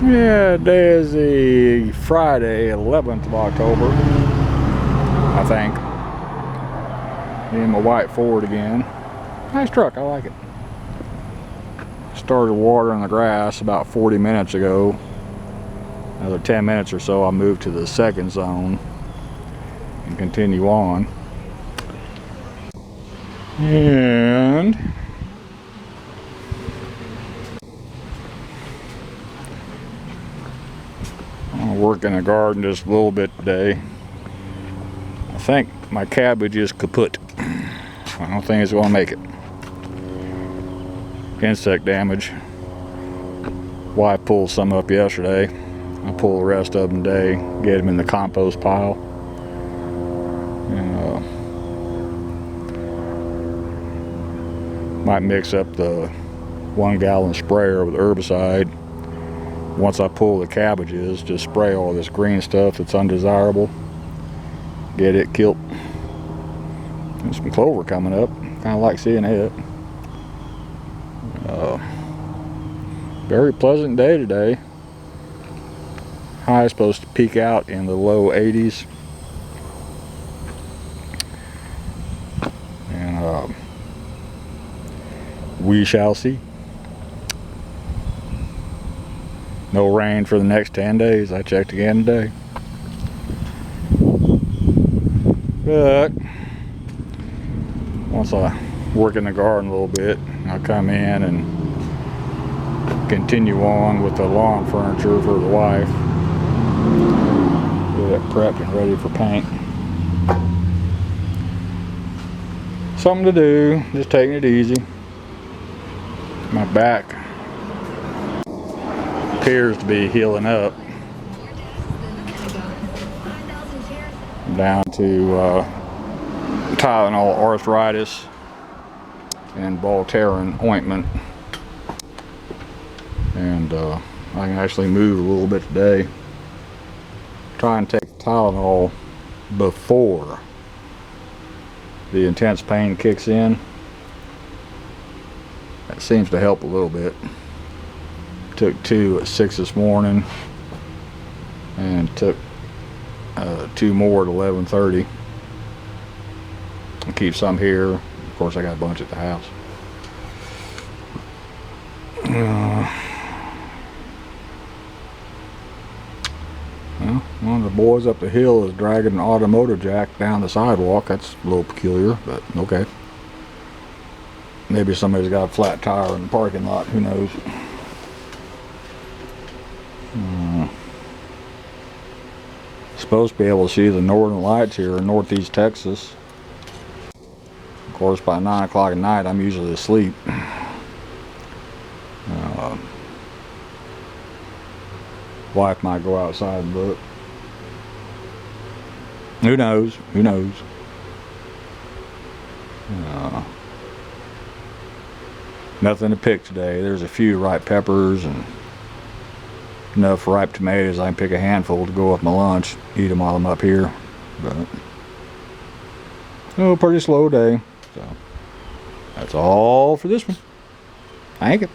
Yeah, today is the Friday, 11th of October, I think. In my white Ford again. Nice truck, I like it. Started watering the grass about 40 minutes ago. Another 10 minutes or so, I'll move to the second zone and continue on. And I'll work in the garden just a little bit today. I think my cabbage is kaput. I don't think it's going to make it. Insect damage. Wife pulled some up yesterday. I'll pull the rest of them today, get them in the compost pile. And might mix up the 1 gallon sprayer with herbicide. Once I pull the cabbages, just spray all this green stuff that's undesirable. Get it killed. There's some clover coming up. Kind of like seeing it. Very pleasant day today. High is supposed to peak out in the low 80s. And we shall see. No rain for the next 10 days. I checked again today. But once I work in the garden a little bit, I'll come in and continue on with the lawn furniture for the wife. Get it prepped and ready for paint. Something to do, just taking it easy. My back appears to be healing up. I'm down to Tylenol arthritis and Voltaren ointment. And I can actually move a little bit today. Try and take Tylenol before the intense pain kicks in. That seems to help a little bit. Took 2 at 6 this morning and took 2 more at 11:30. I'll keep some here. Of course, I got a bunch at the house. Well, one of the boys up the hill is dragging an automotive jack down the sidewalk. That's a little peculiar, but okay. Maybe somebody's got a flat tire in the parking lot, who knows. Supposed to be able to see the northern lights here in northeast Texas. Of course, by 9 o'clock at night, I'm usually asleep. Wife might go outside and look. Who knows? Who knows? Nothing to pick today. There's a few ripe peppers and enough ripe tomatoes. I can pick a handful to go with my lunch. Eat them while I'm up here. But pretty slow day. So that's all for this one. Thank you.